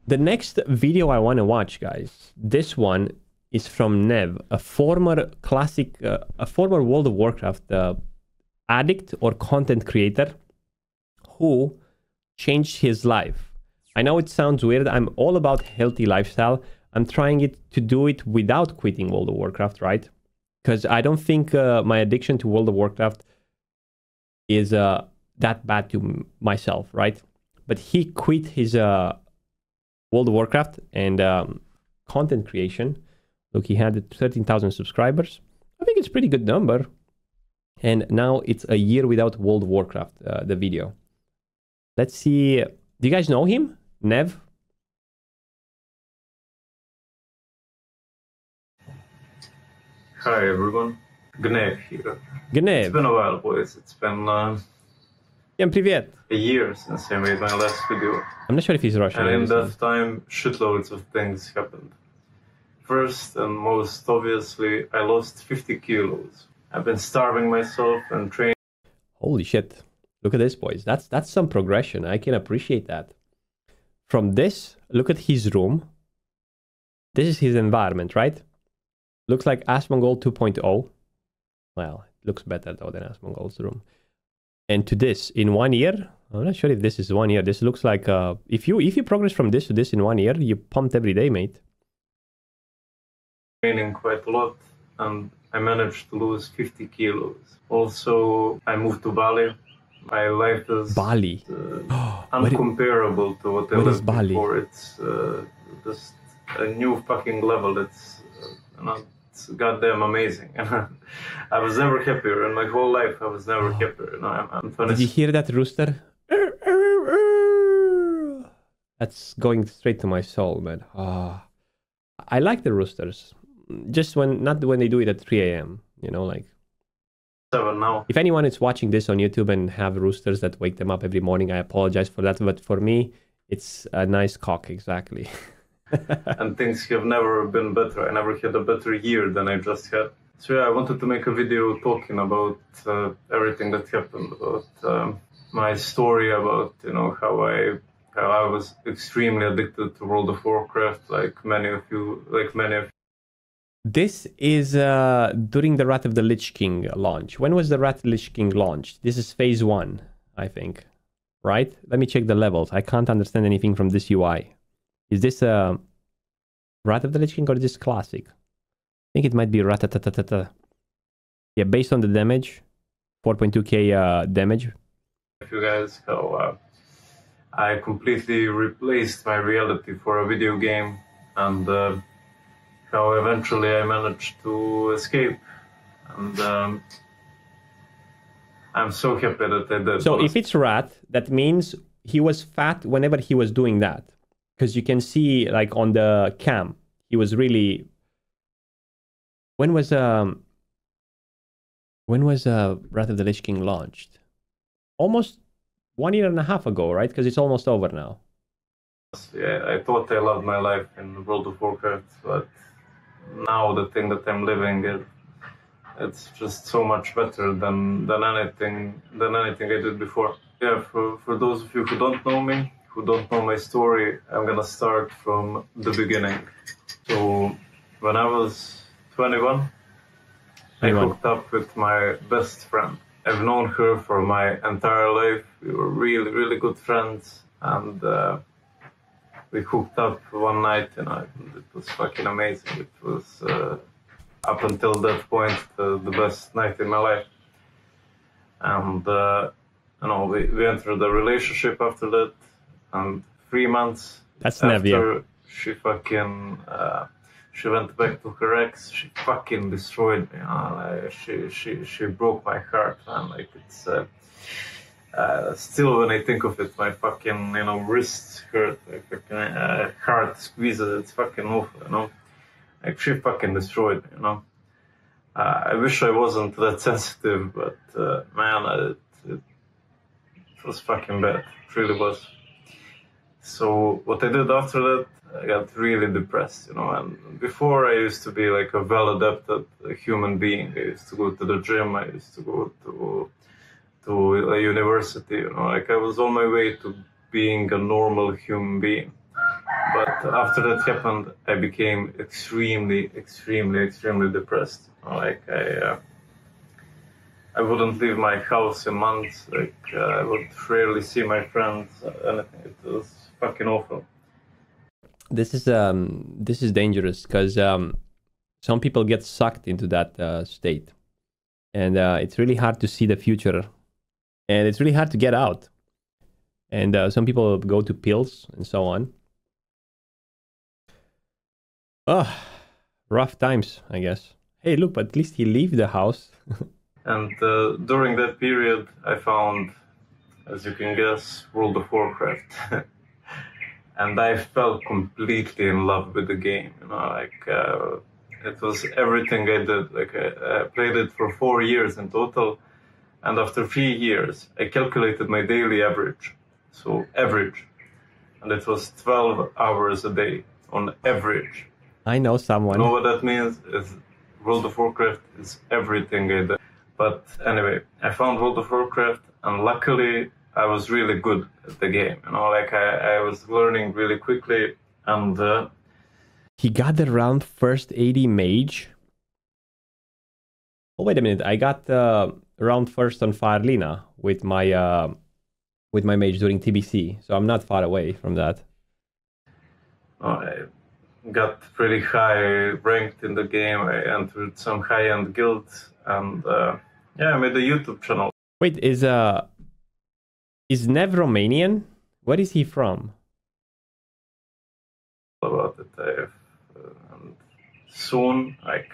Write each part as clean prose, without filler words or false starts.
The next video I want to watch, guys, this one is from Nev, a former World of Warcraft addict or content creator who changed his life. I know it sounds weird. I'm all about healthy lifestyle. I'm trying to do it without quitting World of Warcraft, right? Because I don't think my addiction to World of Warcraft is that bad to myself, right? But he quit his World of Warcraft and content creation. Look, he had 13,000 subscribers. I think it's a pretty good number. And now it's a year without World of Warcraft, the video. Let's see. Do you guys know him? Nev? Hi everyone, Gnev here. Gnev. It's been a while, boys. It's been Привет. a year since I made my last video. I'm not sure if he's Russian. And in that time, shitloads of things happened. First and most obviously, I lost 50 kilos. I've been starving myself and training. Holy shit. Look at this, boys. That's some progression. I can appreciate that. From this, look at his room. This is his environment, right? Looks like Asmongold 2.0. Well, it looks better though than Asmongold's room. And to this, in 1 year, I'm not sure if this is 1 year. This looks like if you progress from this to this in 1 year, you pumped every day, mate. Training quite a lot, and I managed to lose 50 kilos. Also, I moved to Bali. My life is Bali. Uncomparable to what I lived before. It's just a new fucking level. It's it's goddamn amazing. I was never happier in my whole life. I was never happier. I'm Did you hear that rooster? That's going straight to my soul, man. I like the roosters. Just not when they do it at 3 a.m. You know, like. 7 now. If anyone is watching this on YouTube and have roosters that wake them up every morning, I apologize for that. But for me, it's a nice cock, exactly. And things have never been better. I never had a better year than I just had. So yeah, I wanted to make a video talking about everything that happened, about my story, about how I was extremely addicted to World of Warcraft, like many of you. This is during the Wrath of the Lich King launch. When was the Wrath of the Lich King launched? This is phase 1, I think. Right? Let me check the levels. I can't understand anything from this UI. Is this Wrath of the Lich King or is this classic? I think it might be Ratatatata. Yeah, based on the damage, 4.2k damage. You guys, how I completely replaced my reality for a video game, and how eventually I managed to escape. And I'm so happy that I did. So if it's rat, that means he was fat whenever he was doing that. Because you can see, like, on the cam, he was really... When was Wrath of the Lich King launched? Almost 1.5 years ago, right? Because it's almost over now. Yeah, I thought I loved my life in World of Warcraft, but now the thing that I'm living, it's just so much better than anything I did before. Yeah, for those of you who don't know me, who don't know my story, I'm gonna start from the beginning. So when I was 21, I hooked up with my best friend. I've known her for my entire life. We were really, really good friends, and we hooked up one night, and it was fucking amazing. It was up until that point the best night in my life. And we entered a relationship after that. And 3 months after, she fucking she went back to her ex. She fucking destroyed me. She broke my heart, man. Like, it's still when I think of it, my fucking wrist hurt. Like, heart squeezes. It's fucking awful, Like, she fucking destroyed me, I wish I wasn't that sensitive, but man, it was fucking bad. It really was. So what I did after that, I got really depressed, and before I used to be like a well-adapted human being. I used to go to the gym, I used to go to a university, like I was on my way to being a normal human being. But after that happened, I became extremely, extremely, extremely depressed. Like I wouldn't leave my house in months. Like I would rarely see my friends. Anything. It was fucking awful. This is dangerous because some people get sucked into that state, and it's really hard to see the future, and it's really hard to get out. And some people go to pills and so on. Oh, rough times, I guess. Hey, look, but at least he left the house. And during that period, I found, as you can guess, World of Warcraft. And I fell completely in love with the game. You know, like it was everything I did. Like I played it for 4 years in total, and after 3 years, I calculated my daily average. So average, and it was 12 hours a day on average. I know someone. You know what that means? Is World of Warcraft is everything I did. But anyway, I found World of Warcraft, and luckily I was really good at the game. You know, like I was learning really quickly, and he got the round first 80 mage. Oh wait a minute! I got round first on Firelina with my mage during TBC, so I'm not far away from that. I got pretty high ranked in the game. I entered some high-end guilds, and yeah, I made a YouTube channel. Wait, is Nev Romanian? Where is he from? About it, and soon, like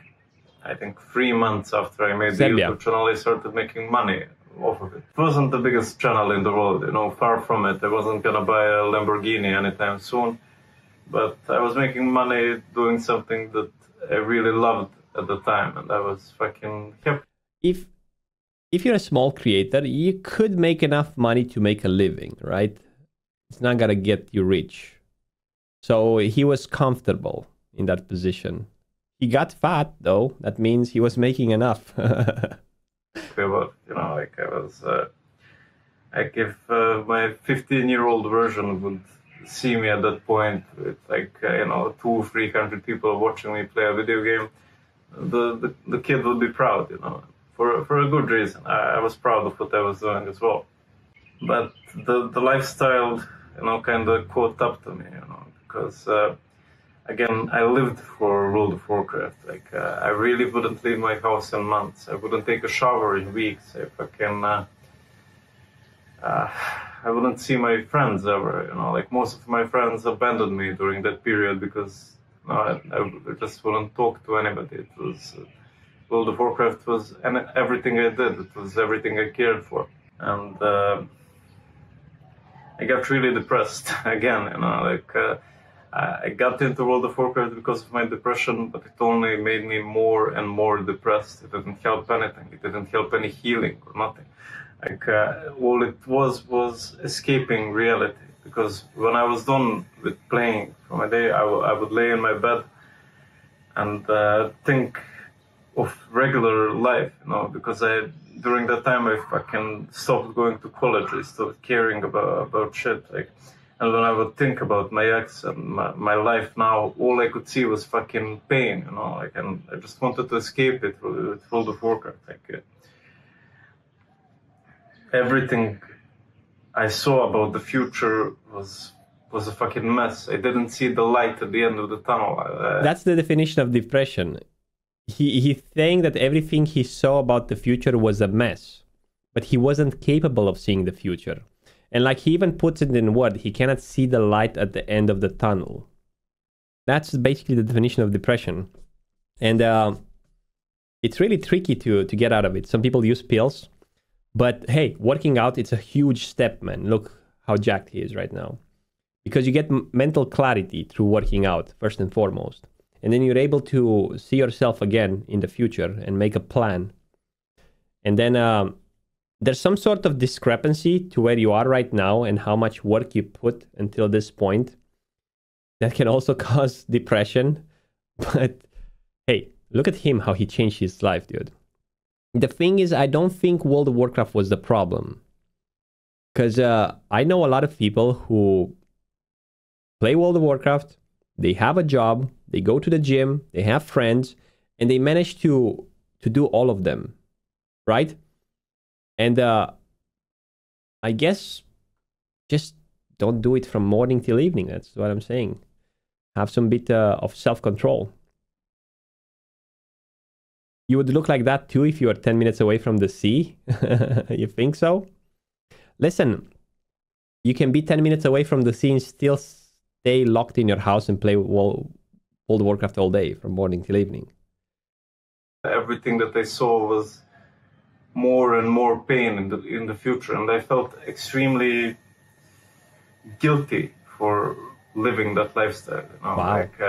I think 3 months after I made Serbia. the YouTube channel, I started making money off of it. It wasn't the biggest channel in the world, you know, far from it. I wasn't gonna buy a Lamborghini anytime soon, but I was making money doing something that I really loved at the time, and I was fucking happy. If you're a small creator, you could make enough money to make a living, right? It's not gonna get you rich. So he was comfortable in that position. He got fat though. That means he was making enough. But you know, like I was, like if my 15-year-old version would see me at that point with like you know 200-300 people watching me play a video game, the kid would be proud, you know, for a good reason. I was proud of what I was doing as well. But the lifestyle, you know, kind of caught up to me, you know, because again, I lived for World of Warcraft. Like I really wouldn't leave my house in months. I wouldn't take a shower in weeks. I wouldn't see my friends ever. You know, like most of my friends abandoned me during that period because you know, I just wouldn't talk to anybody. It was World of Warcraft was everything I did. It was everything I cared for, and I got really depressed again. You know, like I got into World of Warcraft because of my depression, but it only made me more and more depressed. It didn't help anything. It didn't help any healing or nothing. Like all it was escaping reality. Because when I was done with playing for my day, I would lay in my bed and think of regular life, you know, because during that time I fucking stopped going to college. I stopped caring about shit. Like, and when I would think about my ex and my life now, all I could see was fucking pain, you know, like, and I just wanted to escape it with World of Warcraft. Like, everything I saw about the future was a fucking mess. I didn't see the light at the end of the tunnel. That's the definition of depression. He's saying that everything he saw about the future was a mess, but he wasn't capable of seeing the future. And like he even puts it in word, he cannot see the light at the end of the tunnel. That's basically the definition of depression. And it's really tricky to get out of it. Some people use pills, but hey, working out, it's a huge step, man. Look how jacked he is right now. Because you get mental clarity through working out, first and foremost. And then you're able to see yourself again in the future and make a plan. And then there's some sort of discrepancy to where you are right now and how much work you put until this point. That can also cause depression. But hey, look at him, how he changed his life, dude. The thing is, I don't think World of Warcraft was the problem. Because I know a lot of people who play World of Warcraft, they have a job, they go to the gym, they have friends, and they manage to do all of them, right? And I guess just don't do it from morning till evening. That's what I'm saying. Have some bit of self-control. You would look like that too if you were 10 minutes away from the sea. You think so? Listen, you can be 10 minutes away from the sea and still stay locked in your house and play World of Warcraft all day from morning till evening. Everything that I saw was more and more pain in the future, and I felt extremely guilty for living that lifestyle. You know? Wow. Like,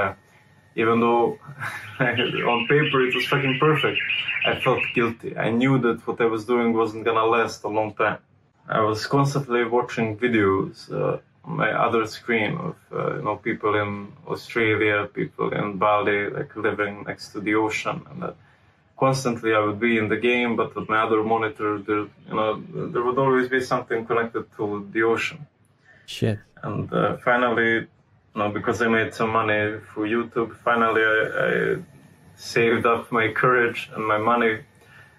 even though on paper it was fucking perfect, I felt guilty. I knew that what I was doing wasn't gonna last a long time. I was constantly watching videos on my other screen of people in Australia, people in Bali, like living next to the ocean, and constantly I would be in the game, but with my other monitor, there would always be something connected to the ocean. Shit. And finally, because I made some money through YouTube, finally I saved up my courage and my money,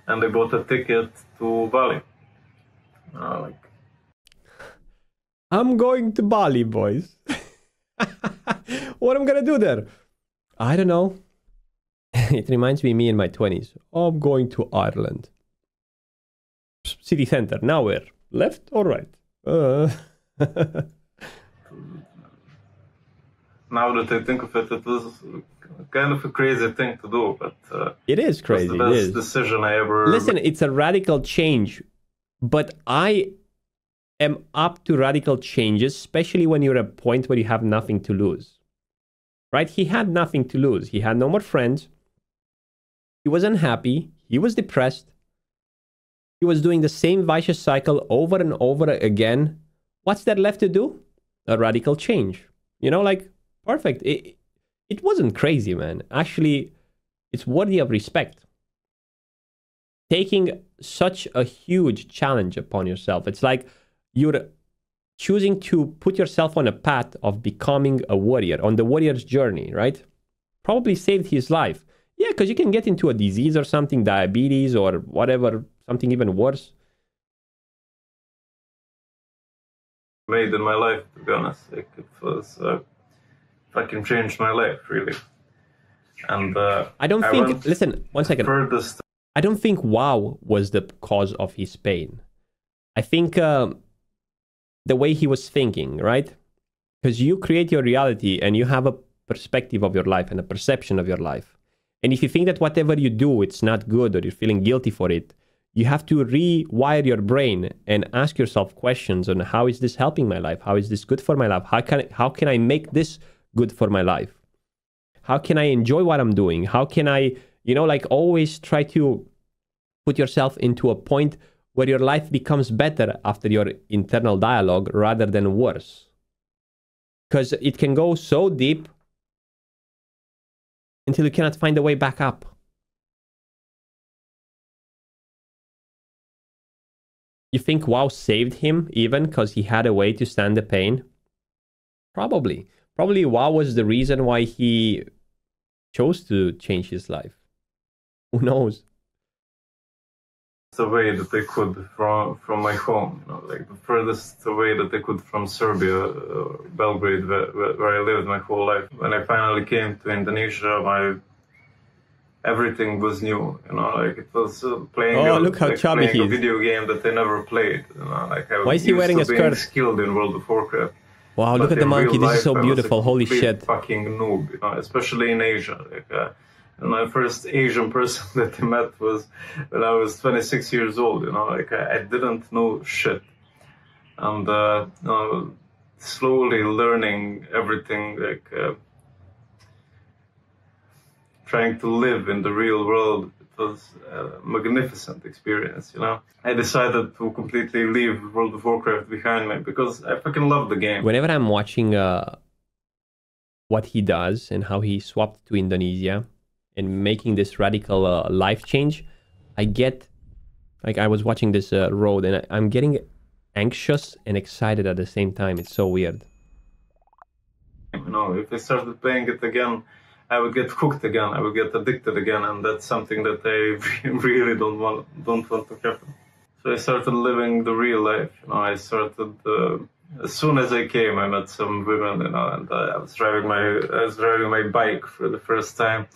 and I bought a ticket to Bali. I'm going to Bali, boys. What am I gonna do there? I don't know. It reminds me in my 20s. I'm going to Ireland. City center. Now where? Left or right? Now that I think of it, it was kind of a crazy thing to do, but it is crazy. It was the best decision I ever... Listen, it's a radical change, but I am up to radical changes, especially when you're at a point where you have nothing to lose. Right? He had nothing to lose. He had no more friends. He was unhappy. He was depressed. He was doing the same vicious cycle over and over again. What's there left to do? A radical change. You know, like, perfect. It wasn't crazy, man. Actually, it's worthy of respect. Taking such a huge challenge upon yourself. It's like you're choosing to put yourself on a path of becoming a warrior, on the warrior's journey, right? Probably saved his life. Yeah, because you can get into a disease or something, diabetes or whatever, something even worse. Made in my life, to be honest. Like, it was fucking changed my life, really. And I don't think, listen, one second. Furthest. I don't think WoW was the cause of his pain. I think the way he was thinking, right? Because you create your reality and you have a perspective of your life and a perception of your life. And if you think that whatever you do, it's not good or you're feeling guilty for it, you have to rewire your brain and ask yourself questions on how is this helping my life? How is this good for my life? How can I make this good for my life? How can I enjoy what I'm doing? How can I, like always try to put yourself into a point where your life becomes better after your internal dialogue rather than worse. Because it can go so deep until you cannot find a way back up. You think WoW saved him even because he had a way to stand the pain? Probably. Probably WoW was the reason why he chose to change his life. Who knows? The way that they could from my home, like the furthest away that they could from Serbia, Belgrade, where I lived my whole life. When I finally came to Indonesia, everything was new, like it was playing. Oh, look how chubby he is. A video game that I never played. Like I Why is he wearing a skirt? Skilled in World of Warcraft. Wow, look at the monkey. This is so beautiful. Holy shit! Fucking noob, especially in Asia. And my first Asian person that I met was when I was 26 years old, like I didn't know shit. And slowly learning everything, like trying to live in the real world, it was a magnificent experience, I decided to completely leave World of Warcraft behind me because I fucking love the game. Whenever I'm watching what he does and how he swapped to Indonesia, and making this radical life change, I get, like I was watching this road and I'm getting anxious and excited at the same time. It's so weird. You know, if I started playing it again, I would get hooked again. I would get addicted again, and that's something that I really don't want to happen. So I started living the real life. You know, I started as soon as I came. I met some women, you know, and I was driving my bike for the first time,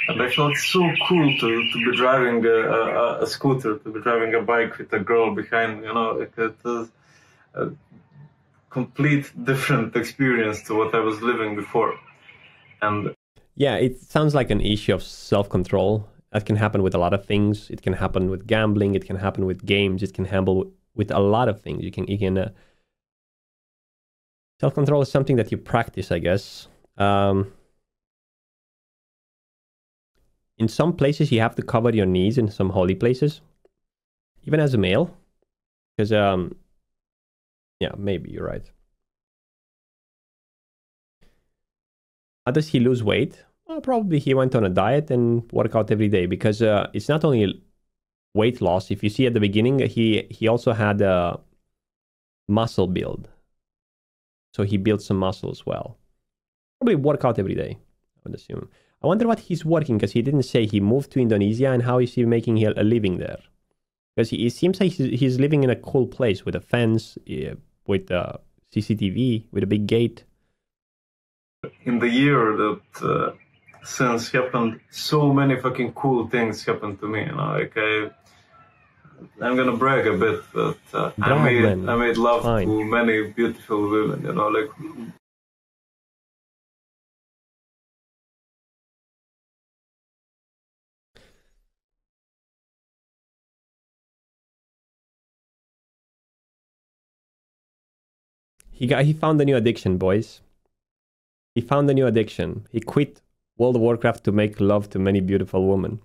and I felt so cool to be driving a scooter, to be driving a bike with a girl behind. You know, like it was a complete different experience to what I was living before. And yeah, it sounds like an issue of self-control. That can happen with a lot of things. It can happen with gambling. It can happen with games. It can happen with a lot of things. You can self-control is something that you practice, I guess. In some places, you have to cover your knees in some holy places, even as a male, because yeah, maybe you're right. How does he lose weight? Well, probably he went on a diet and work out every day, because it's not only weight loss. If you see at the beginning, he also had a muscle build. So he built some muscle as well. Probably work out every day, I would assume. I wonder what he's working, because he didn't say he moved to Indonesia, and how is he making a living there? Because it seems like he's living in a cool place with a fence, with a CCTV, with a big gate. In the year that since happened, so many fucking cool things happened to me. You know, like I'm gonna brag a bit, but I made love to many beautiful women. You know, like. He found a new addiction, boys. He found a new addiction. He quit World of Warcraft to make love to many beautiful women.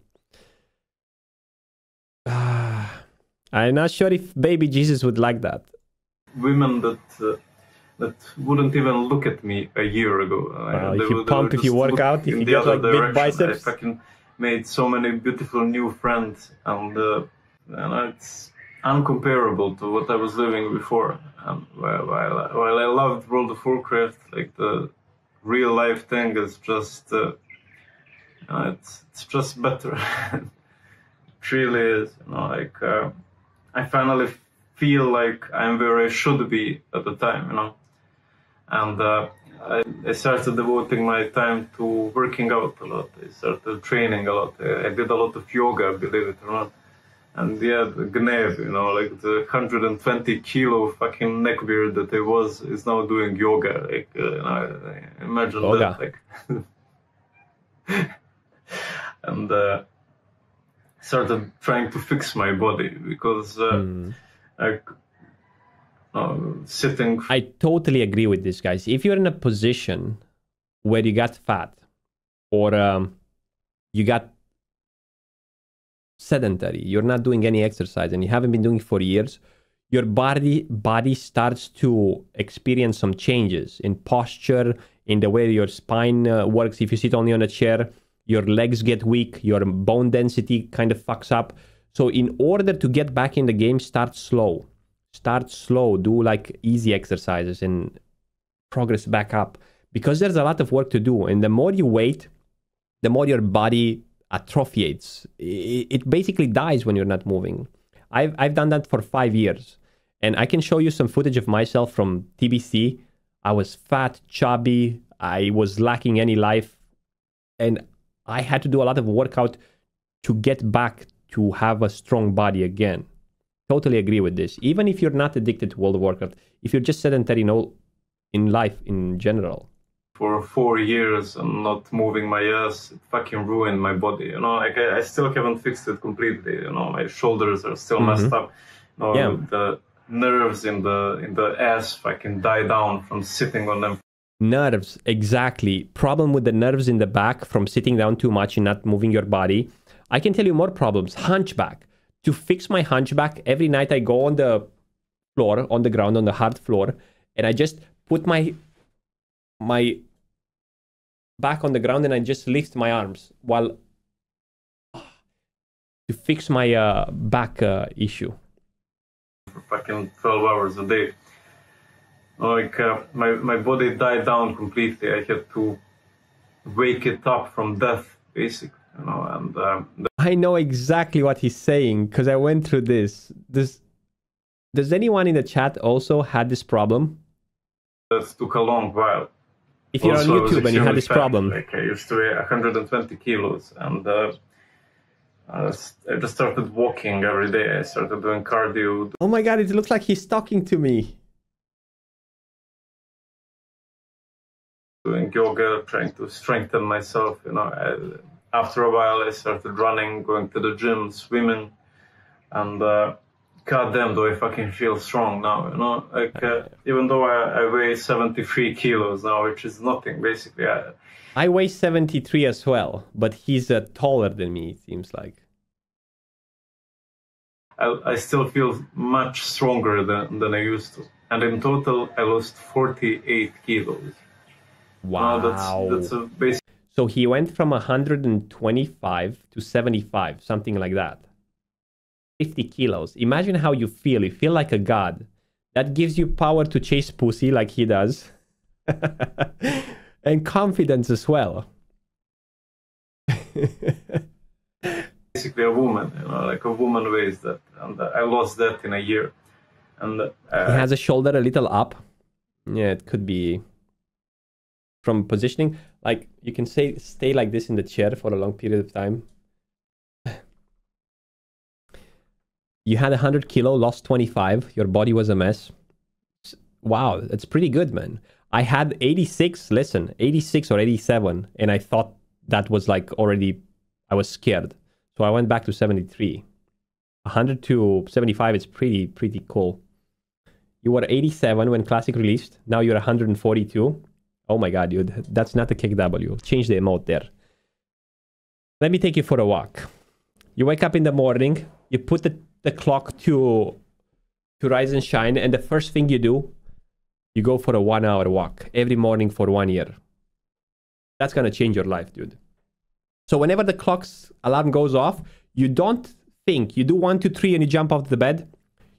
I'm not sure if baby Jesus would like that. Women that wouldn't even look at me a year ago. If you pump, if you work out, if you get like big biceps. I fucking made so many beautiful new friends, and it's uncomparable to what I was living before. And while I loved World of Warcraft, like the real life thing is just it's just better. It really is. You know, like I finally feel like I'm where I should be at the time. You know, and I started devoting my time to working out a lot. I started training a lot. I did a lot of yoga, believe it or not. And yeah, the Gnev, you know, like the 120 kilo fucking neckbeard that I was is now doing yoga. Like, you know, imagine yoga. That. Like, and started trying to fix my body, because sitting. I totally agree with this, guys. If you're in a position where you got fat, or you got sedentary, you're not doing any exercise, and you haven't been doing it for years, your body starts to experience some changes in posture, in the way your spine works. If you sit only on a chair, your legs get weak, your bone density kind of fucks up. So in order to get back in the game, start slow, do like easy exercises and progress back up, because there's a lot of work to do. And the more you wait, the more your body atrophiates. It basically dies when you're not moving. I've done that for 5 years, and I can show you some footage of myself from TBC. I was fat, chubby, I was lacking any life, and I had to do a lot of workout to get back to have a strong body again. Totally agree with this. Even if you're not addicted to World of Warcraft, if you're just sedentary in life in general. For 4 years and not moving my ass, it fucking ruined my body. You know, like I still haven't fixed it completely. You know, my shoulders are still messed up. You know, yeah. The nerves in the ass fucking die down from sitting on them. Nerves, exactly. Problem with the nerves in the back from sitting down too much and not moving your body. I can tell you more problems. Hunchback. To fix my hunchback, every night I go on the floor, on the ground, on the hard floor, and I just put my back on the ground and I just lift my arms while to fix my back issue. For fucking 12 hours a day. Like my body died down completely. I had to wake it up from death, basically. You know, and I know exactly what he's saying because I went through this. Does anyone in the chat also had this problem? That took a long while. If you're Also, on YouTube and you had this problem, like I used to weigh 120 kilos, and I just started walking every day. I started doing cardio. oh my god, it looks like he's talking to me. Doing yoga, trying to strengthen myself. You know, after a while, I started running, going to the gym, swimming, and goddamn, do I fucking feel strong now? You know, like even though I weigh 73 kilos now, which is nothing basically. I weigh 73 as well, but he's taller than me, it seems like. I still feel much stronger than I used to. And in total, I lost 48 kilos. Wow. That's a basic. So he went from 125 to 75, something like that. 50 kilos. Imagine how you feel. You feel like a god. That gives you power to chase pussy like he does. And confidence as well. Basically a woman, you know, like a woman weighs that. And I lost that in a year. And he has a shoulder a little up. Yeah, it could be from positioning. Like you can stay like this in the chair for a long period of time. You had 100 kilo, lost 25. Your body was a mess. Wow, that's pretty good, man. I had 86, listen, 86 or 87. And I thought that was like already, I was scared. So I went back to 73. 100 to 75 is pretty cool. You were 87 when Classic released. Now you're 142. Oh my god, dude. That's not a KW. Change the emote there. Let me take you for a walk. You wake up in the morning. You put the clock to rise and shine. And the first thing you do, you go for a 1 hour walk every morning for 1 year. That's going to change your life, dude. So whenever the clock's alarm goes off, you don't think. You do 1, 2, 3 and you jump off the bed.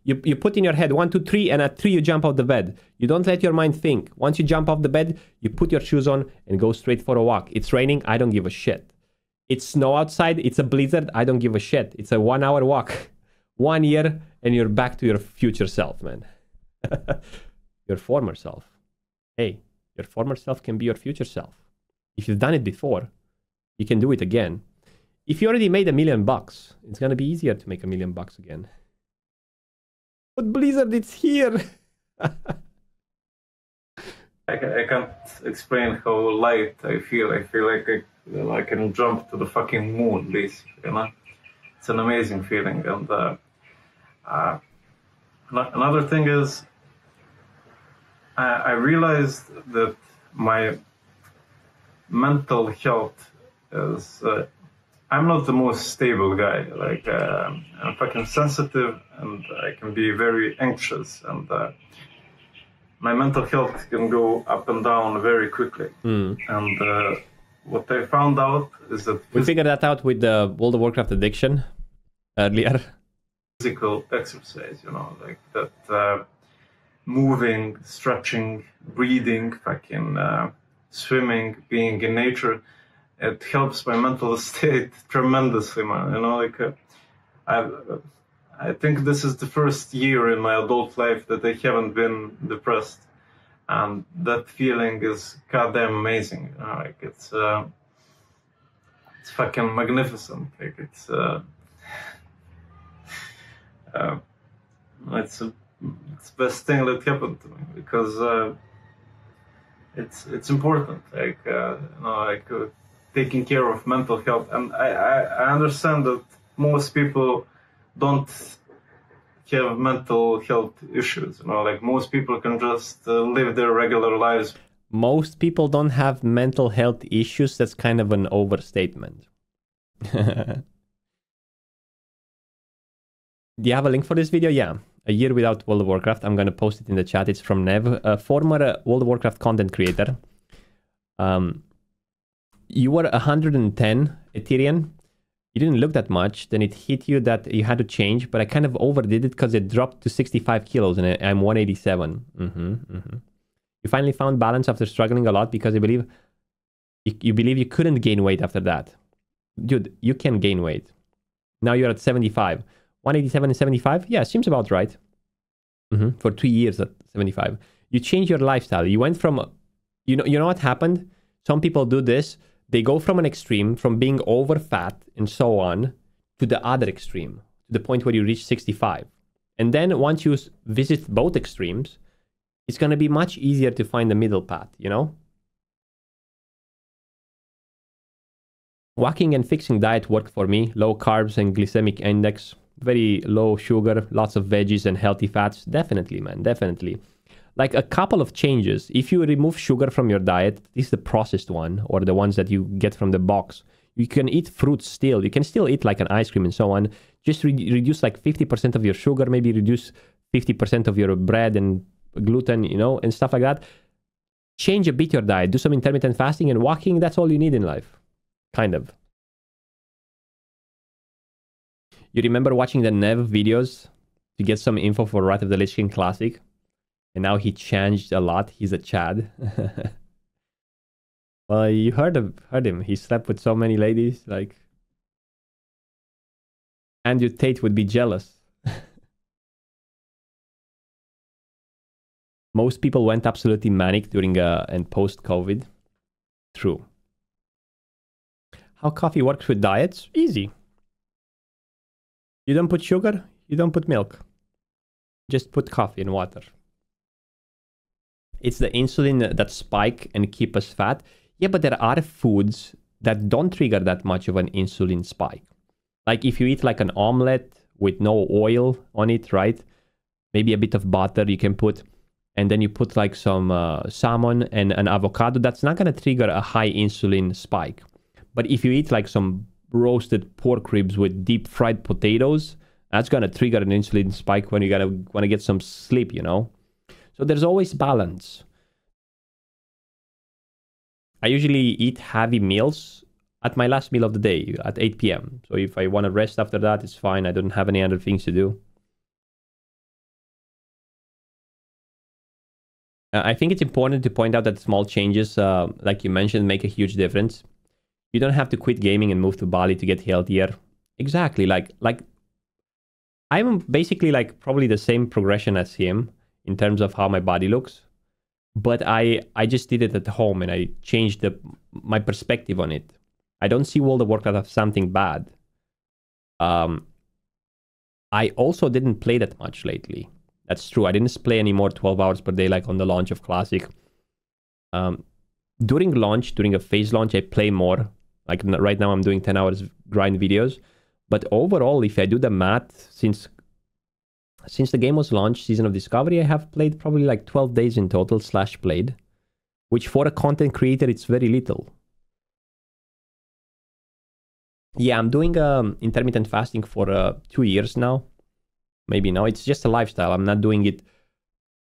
You put in your head 1, 2, 3 and at 3 you jump off the bed. You don't let your mind think. Once you jump off the bed, you put your shoes on and go straight for a walk. It's raining. I don't give a shit. It's snow outside. It's a blizzard. I don't give a shit. It's a 1 hour walk. 1 year and you're back to your future self, man. Your former self. Hey, your former self can be your future self. If you've done it before, you can do it again. If you already made $1 million, it's going to be easier to make $1 million again. But Blizzard, it's here. I can't explain how light I feel. I feel like I can jump to the fucking moon, basically. You know, it's an amazing feeling. And another thing is, I realized that my mental health is. I'm not the most stable guy. Like I'm fucking sensitive, and I can be very anxious, and my mental health can go up and down very quickly. And what I found out is that we figured that out with the World of Warcraft addiction earlier. Physical exercise, you know, like that, moving, stretching, breathing, fucking swimming, being in nature. It helps my mental state tremendously, man. You know, like I think this is the first year in my adult life that I haven't been depressed, and that feeling is goddamn amazing. You know, like it's fucking magnificent. Like it's the best thing that happened to me, because it's important. Like you know, like. Taking care of mental health, and I understand that most people don't have mental health issues. You know, like most people can just live their regular lives. Most people don't have mental health issues. That's kind of an overstatement. Do you have a link for this video? Yeah. A year without World of Warcraft. I'm going to post it in the chat. It's from Nev, a former World of Warcraft content creator. You were 110 Ethereum. You didn't look that much. Then it hit you that you had to change, but I kind of overdid it because it dropped to 65 kilos and I'm 187. You finally found balance after struggling a lot because you believe you couldn't gain weight after that. Dude, you can gain weight. Now you're at 75. 187 and 75? Yeah, seems about right. For 2 years at 75. You change your lifestyle. You went from, you know what happened? Some people do this. They go from an extreme, from being over fat and so on, to the other extreme, to the point where you reach 65. And then once you visit both extremes, it's going to be much easier to find the middle path, you know? Walking and fixing diet worked for me. Low carbs and glycemic index. Very low sugar, lots of veggies and healthy fats. Definitely, man, definitely. Like a couple of changes. If you remove sugar from your diet, at least the processed one, or the ones that you get from the box, you can eat fruits still. You can still eat like an ice cream and so on. Just reduce like 50% of your sugar, maybe reduce 50% of your bread and gluten, you know, and stuff like that. Change a bit your diet. Do some intermittent fasting and walking. That's all you need in life. Kind of. You remember watching the Nev videos to get some info for Wrath of the Lich King Classic? And now he changed a lot. He's a Chad. Well, you heard him. He slept with so many ladies. Like, Andrew Tate would be jealous. Most people went absolutely manic during and post-COVID. True. How coffee works with diets? Easy. You don't put sugar, you don't put milk. Just put coffee and water. It's the insulin that spike and keep us fat. Yeah, but there are foods that don't trigger that much of an insulin spike. Like if you eat like an omelette with no oil on it, right? Maybe a bit of butter you can put, and then you put like some salmon and an avocado, that's not going to trigger a high insulin spike. But if you eat like some roasted pork ribs with deep fried potatoes, that's going to trigger an insulin spike when you want to get some sleep, you know? So there's always balance. I usually eat heavy meals at my last meal of the day at 8 p.m. So if I want to rest after that, it's fine. I don't have any other things to do. I think it's important to point out that small changes, like you mentioned, make a huge difference. You don't have to quit gaming and move to Bali to get healthier. Exactly. Like I'm basically like probably the same progression as him in terms of how my body looks. But I just did it at home and I changed my perspective on it. I don't see World of Warcraft as something bad. I also didn't play that much lately. That's true. I didn't play any more 12 hours per day like on the launch of Classic. During a phase launch, I play more. Like right now I'm doing 10 hours grind videos. But overall, if I do the math, since the game was launched, Season of Discovery, I have played probably like 12 days in total / played. Which for a content creator, it's very little. Yeah, I'm doing intermittent fasting for 2 years now. Maybe now. It's just a lifestyle. I'm not doing it.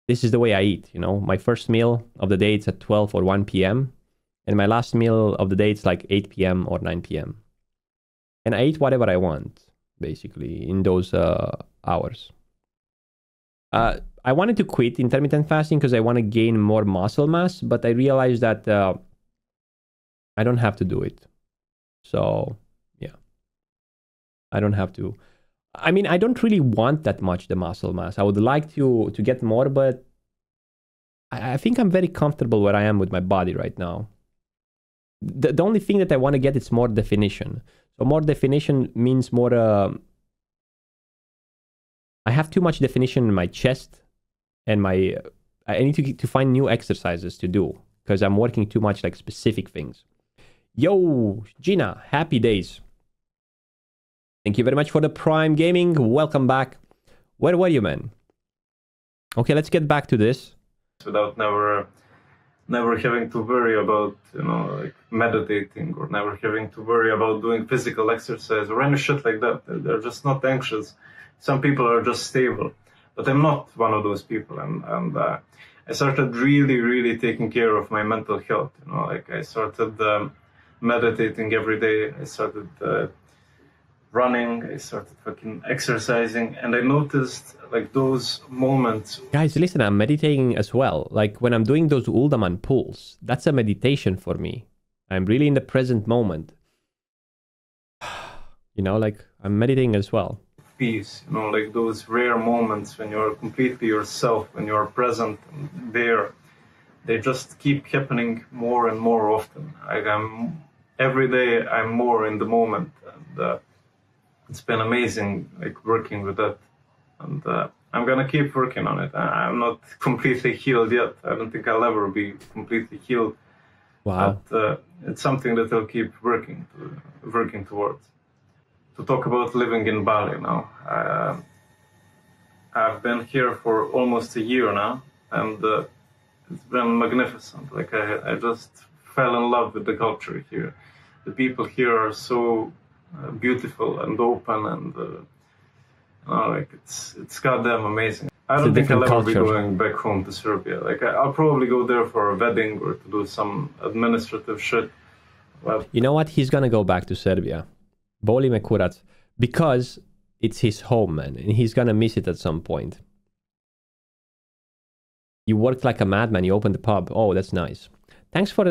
This is the way I eat, you know. My first meal of the day, it's at 12 or 1 p.m. And my last meal of the day, it's like 8 p.m. or 9 p.m. And I eat whatever I want, basically, in those hours. I wanted to quit intermittent fasting because I want to gain more muscle mass, but I realized that I don't have to do it. So, yeah. I don't have to. I mean, I don't really want that much the muscle mass. I would like to get more, but I think I'm very comfortable where I am with my body right now. The only thing that I want to get is more definition. So more definition means more... I have too much definition in my chest and I need to find new exercises to do because I'm working too much like specific things. Yo, Gina, happy days. Thank you very much for the Prime Gaming. Welcome back. Where were you, man? Okay, let's get back to this. Without never having to worry about, you know, like meditating or never having to worry about doing physical exercise or any shit like that. They're just not anxious. Some people are just stable, but I'm not one of those people. And I started really taking care of my mental health. You know, like I started meditating every day. I started running, I started fucking exercising, and I noticed like those moments. Guys, listen, I'm meditating as well. Like when I'm doing those Uldaman pulls, that's a meditation for me. I'm really in the present moment. You know, like I'm meditating as well. Peace, you know, like those rare moments when you're completely yourself, when you're present and there. They just keep happening more and more often. Like every day I'm more in the moment, and it's been amazing, like working with that. And I'm gonna keep working on it. I'm not completely healed yet. I don't think I'll ever be completely healed. Wow. But it's something that I'll keep working towards. To talk about living in Bali now, I've been here for almost a year now, and it's been magnificent. Like I just fell in love with the culture here. The people here are so beautiful and open, and you know, like it's goddamn amazing. I don't think I'll ever be going back home to Serbia. Like I'll probably go there for a wedding or to do some administrative shit. But you know what? He's gonna go back to Serbia. Boli me kurac. Because it's his home, man, and he's gonna miss it at some point. You worked like a madman. You opened the pub. Oh, that's nice. Thanks for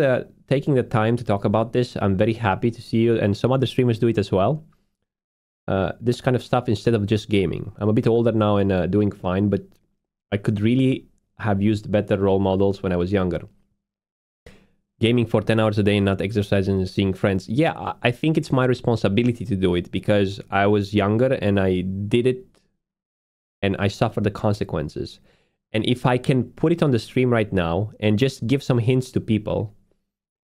taking the time to talk about this. I'm very happy to see you, and some other streamers do it as well. This kind of stuff instead of just gaming. I'm a bit older now and doing fine, but I could really have used better role models when I was younger. Gaming for 10 hours a day and not exercising and seeing friends. Yeah, I think it's my responsibility to do it because I was younger and I did it and I suffered the consequences. And if I can put it on the stream right now and just give some hints to people,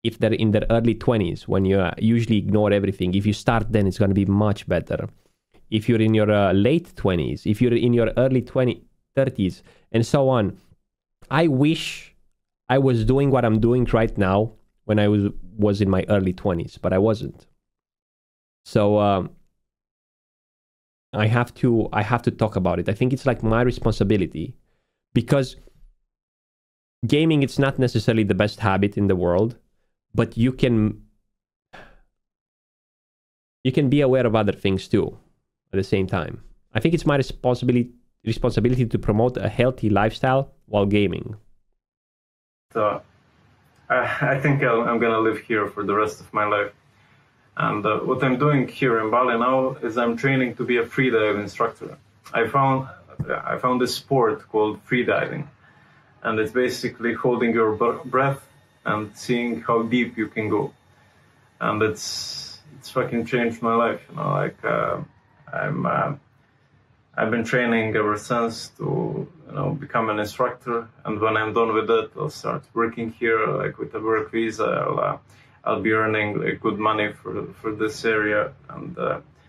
if they're in their early 20s, when you usually ignore everything, if you start then, it's going to be much better. If you're in your late 20s, if you're in your early 30s, and so on, I wish I was doing what I'm doing right now when I was in my early 20s, but I wasn't. So I have to talk about it. I think it's like my responsibility, because gaming, it's not necessarily the best habit in the world, but you can be aware of other things too at the same time. I think it's my responsibility to promote a healthy lifestyle while gaming. I think I'm gonna live here for the rest of my life. And what I'm doing here in Bali now is I'm training to be a freedive instructor. I found this sport called freediving, and it's basically holding your breath and seeing how deep you can go. And it's fucking changed my life. You know, like I've been training ever since to, you know, become an instructor, and when I'm done with that, I'll start working here, like with a work visa. I'll be earning like good money for this area, and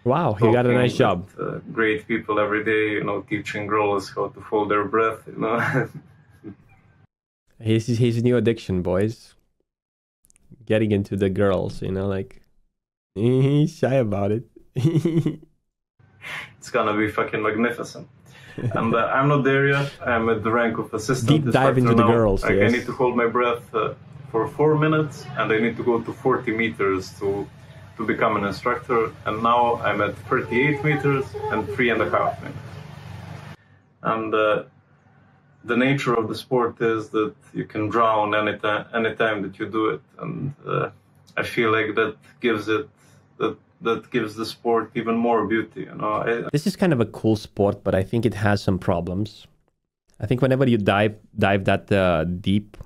wow, you got a nice job. Great people every day, you know, teaching girls how to hold their breath, you know. his new addiction, boys. Getting into the girls, you know, like he's shy about it. It's gonna be fucking magnificent. And I'm not there yet. I'm at the rank of assistant. Deep dive into the girls. Like, yes. I need to hold my breath for 4 minutes, and I need to go to 40 meters to become an instructor. And now I'm at 38 meters and 3.5 minutes. And the nature of the sport is that you can drown anytime that you do it. And I feel like that gives the sport even more beauty, you know. This is kind of a cool sport, but I think it has some problems. I think whenever you dive that deep,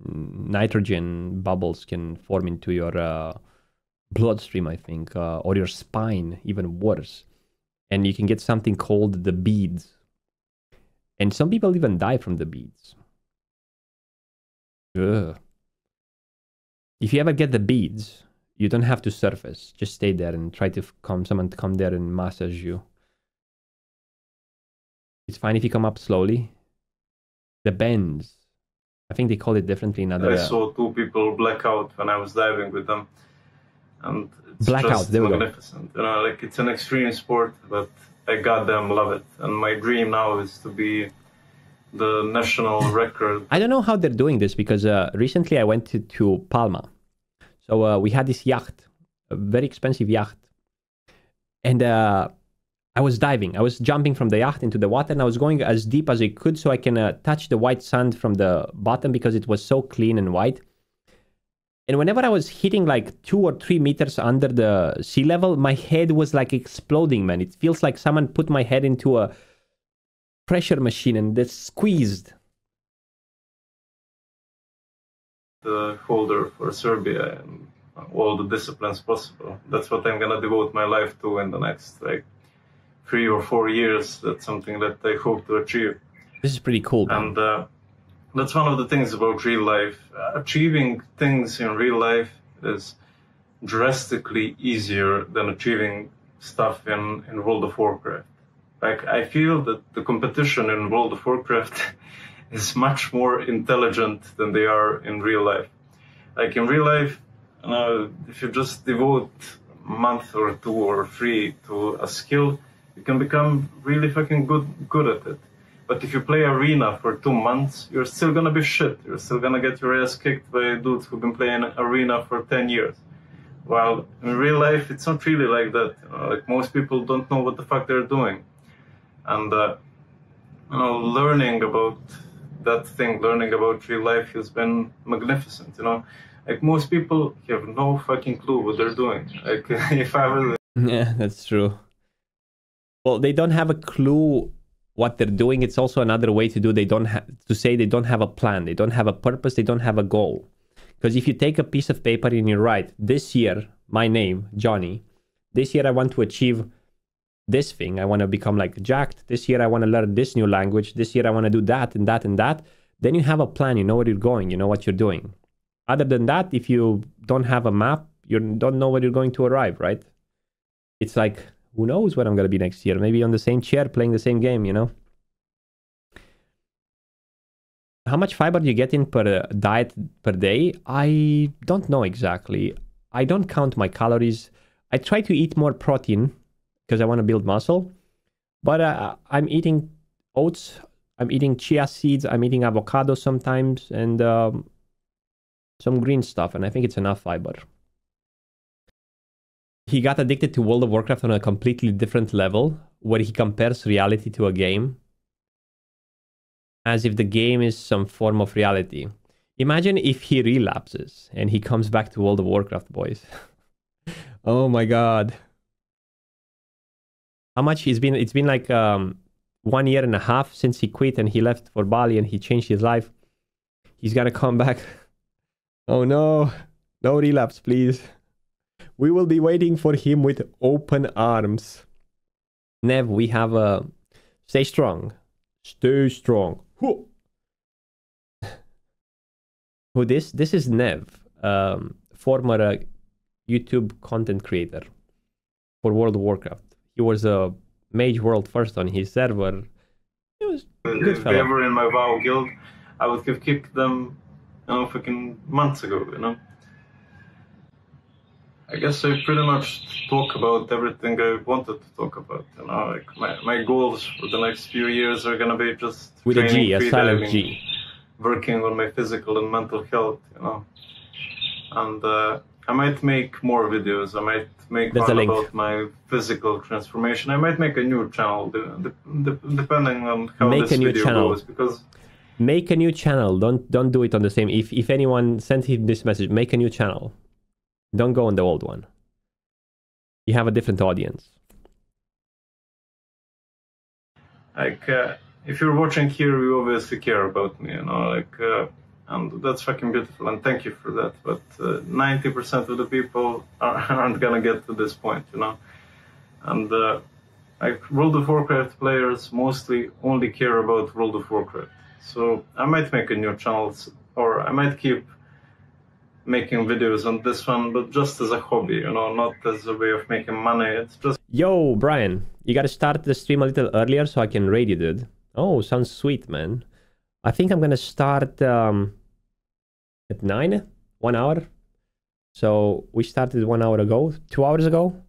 nitrogen bubbles can form into your bloodstream, I think, or your spine, even worse. And you can get something called the beads. And some people even die from the beads. Ugh. If you ever get the beads, you don't have to surface. Just stay there and try to someone to come there and massage you. It's fine if you come up slowly. The bends, I think they call it differently in other... I saw 2 people black out when I was diving with them. And it's blackout, just magnificent. You know, like it's an extreme sport, but I goddamn love it. And my dream now is to be the national record. I don't know how they're doing this, because recently I went to Palma. So we had this yacht, a very expensive yacht. And I was diving. I was jumping from the yacht into the water, and I was going as deep as I could so I can touch the white sand from the bottom because it was so clean and white. And whenever I was hitting like 2 or 3 meters under the sea level, my head was like exploding, man. It feels like someone put my head into a pressure machine and it's squeezed. The holder for Serbia and all the disciplines possible. That's what I'm gonna devote my life to in the next like 3 or 4 years. That's something that I hope to achieve. This is pretty cool, man. And that's one of the things about real life. Achieving things in real life is drastically easier than achieving stuff in World of Warcraft. Like, I feel that the competition in World of Warcraft is much more intelligent than they are in real life. Like, in real life, if you just devote a month or 2 or 3 to a skill, you can become really fucking good at it. But if you play arena for 2 months, you're still gonna be shit. You're still gonna get your ass kicked by dudes who've been playing arena for 10 years. While in real life, it's not really like that. Like, most people don't know what the fuck they're doing. And learning about that thing, learning about real life has been magnificent. Like, most people have no fucking clue what they're doing. Like, if I was... Yeah, that's true. Well, they don't have a clue what they're doing. It's also another way to do. They don't have to say they don't have a plan. They don't have a purpose. They don't have a goal. Because if you take a piece of paper and you write, this year, my name, Johnny, this year I want to achieve this thing. I want to become like jacked. This year I want to learn this new language. This year I want to do that and that and that. Then you have a plan. You know where you're going. You know what you're doing. Other than that, if you don't have a map, you don't know where you're going to arrive, right? It's like, who knows where I'm going to be next year? Maybe on the same chair playing the same game, How much fiber do you get in per diet per day? I don't know exactly. I don't count my calories. I try to eat more protein because I want to build muscle. But I'm eating oats. I'm eating chia seeds. I'm eating avocado sometimes. And some green stuff. And I think it's enough fiber. He got addicted to World of Warcraft on a completely different level, where he compares reality to a game, as if the game is some form of reality. Imagine if he relapses and he comes back to World of Warcraft, boys. Oh my god. How much it's been like 1 year and a half since he quit and he left for Bali and he changed his life. He's gonna come back. Oh no. No relapse, please. We will be waiting for him with open arms. Nev, we have a... Stay strong. Stay strong. Who this? This is Nev, former YouTube content creator for World of Warcraft. He was a mage world first on his server. He was a good If fellow. they were in my WoW guild, I would have kicked them, fucking months ago, I guess I pretty much talk about everything I wanted to talk about. Like my goals for the next few years are gonna be just With a G, training, a silent freediving, G. working on my physical and mental health, And I might make more videos. I might make There's one a link. about my physical transformation. I might make a new channel, depending on how Make this a new video channel. goes. Because Make a new channel. Don't do it on the same. If anyone sent him this message, make a new channel. Don't go on the old one. You have a different audience. like, if you're watching here, you obviously care about me, and that's fucking beautiful, and thank you for that. But 90% of the people aren't gonna get to this point, And like, World of Warcraft players mostly only care about World of Warcraft. So I might make a new channel, or I might keep making videos on this one, but just as a hobby, not as a way of making money. It's just... Yo, Brian, you gotta start the stream a little earlier so I can raid you, dude. Oh, sounds sweet, man. I think I'm gonna start at 9, 1 hour. So we started 1 hour ago, 2 hours ago.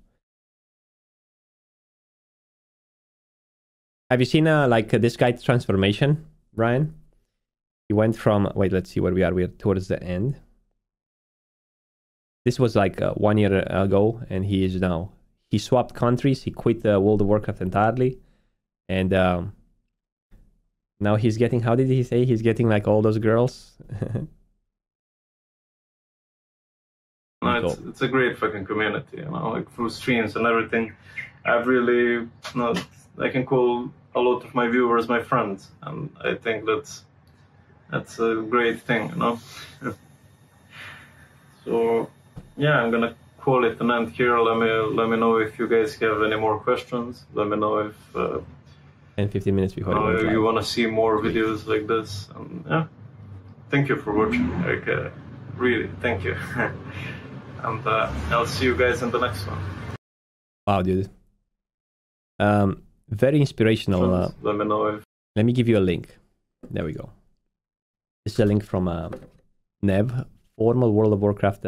Have you seen like this guy's transformation, Brian? He went from, wait, let's see where we are. We're towards the end. This was like 1 year ago, and he He swapped countries. He quit World of Warcraft entirely. And now he's getting, how did he say? He's getting like all those girls. No, it's a great fucking community, you know, like through streams and everything. I've really, you know, I can call a lot of my viewers my friends, and I think that's a great thing, you know. So, yeah, I'm gonna call it an end here. Let me know if you guys have any more questions. Let me know if 10-15 minutes before you want to see more videos like this. And yeah, thank you for watching. Like, really, thank you. And I'll see you guys in the next one. Wow, dude. Very inspirational. Let me know if... Let me give you a link. There we go. This is a link from Nev, former World of Warcraft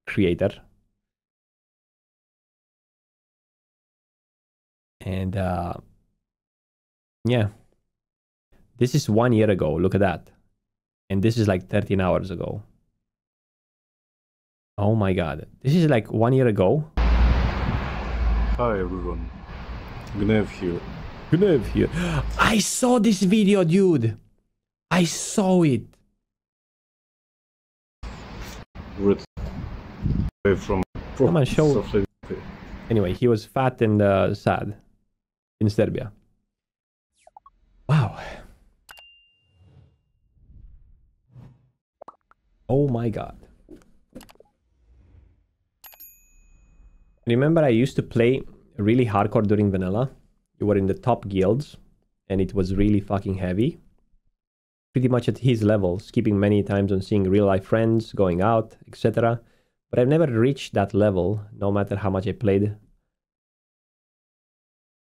creator. And yeah, this is 1 year ago. Look at that. And this is like 13 hours ago. Oh my god. This is like 1 year ago. Hi everyone. Gnev here. Gnev here. I saw this video, dude. I saw it. From Come on, show. Anyway, he was fat and sad in Serbia. Wow. Oh my god. Remember, I used to play really hardcore during vanilla. You were in the top guilds, and it was really fucking heavy. Pretty much at his level, skipping many times on seeing real life friends, going out, etc. But I've never reached that level, no matter how much I played.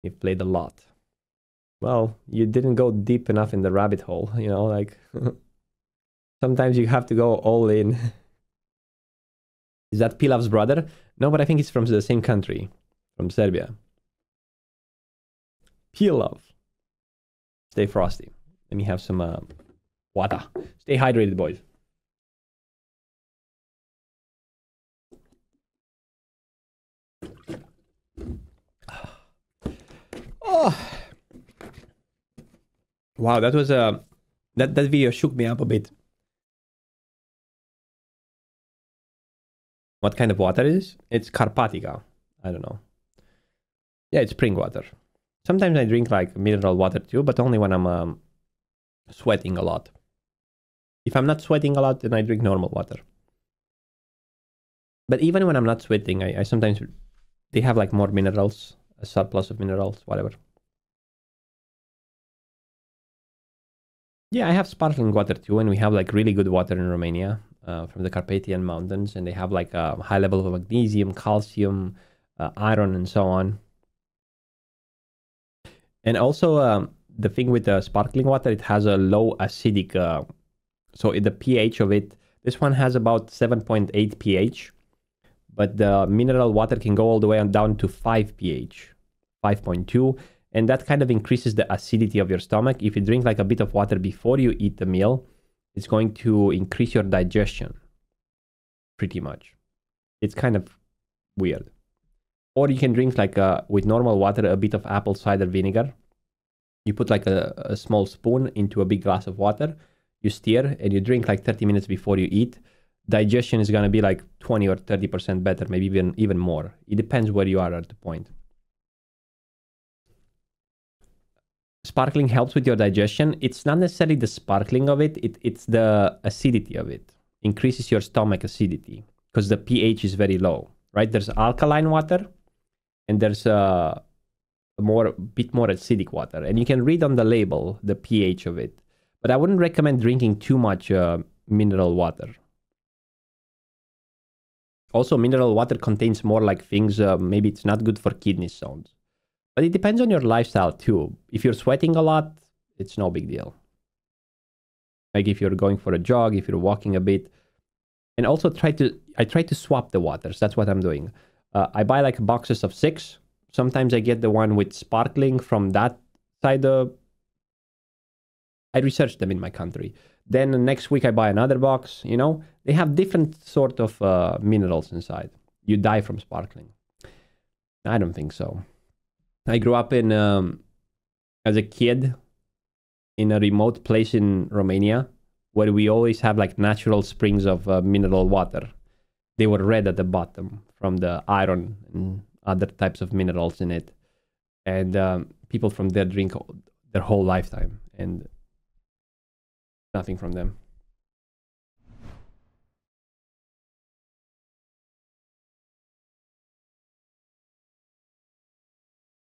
You've played a lot. Well, you didn't go deep enough in the rabbit hole, you know, like... Sometimes you have to go all in. Is that Pilav's brother? No, but I think it's from the same country. From Serbia. Pilav. Stay frosty. Let me have some water. Stay hydrated, boys. Oh. Wow, that was that video shook me up a bit. What kind of water is? It's Carpatica. I don't know. Yeah, it's spring water. Sometimes I drink like mineral water too, but only when I'm sweating a lot. If I'm not sweating a lot, then I drink normal water. But even when I'm not sweating, I sometimes... They have like more minerals, a surplus of minerals, whatever. Yeah, I have sparkling water too, and we have like really good water in Romania. From the Carpathian Mountains, and they have like a high level of magnesium, calcium, iron, and so on. And also, the thing with the sparkling water, it has a low acidic, so the pH of it, this one has about 7.8 pH, but the mineral water can go all the way on down to 5 pH, 5.2, and that kind of increases the acidity of your stomach. If you drink like a bit of water before you eat the meal, it's going to increase your digestion, pretty much. It's kind of weird. Or you can drink like with normal water, a bit of apple cider vinegar. You put like a small spoon into a big glass of water, you stir, and you drink like 30 minutes before you eat. Digestion is gonna be like 20 or 30% better, maybe even more. It depends where you are at the point. Sparkling helps with your digestion. It's not necessarily the sparkling of it, it's the acidity of it. Increases your stomach acidity because the pH is very low, right? There's alkaline water and there's a bit more acidic water. And you can read on the label the pH of it. But I wouldn't recommend drinking too much mineral water. Also, mineral water contains more like things, maybe it's not good for kidney stones. But it depends on your lifestyle too. If you're sweating a lot, it's no big deal. Like if you're going for a jog, if you're walking a bit. And also I try to swap the waters. That's what I'm doing. I buy like boxes of 6. Sometimes I get the one with sparkling from that side. I research them in my country. Then the next week I buy another box, you know. They have different sort of minerals inside. You die from sparkling. I don't think so. I grew up in as a kid in a remote place in Romania where we always have like natural springs of mineral water. They were red at the bottom from the iron and other types of minerals in it. And people from there drink their whole lifetime and nothing from them.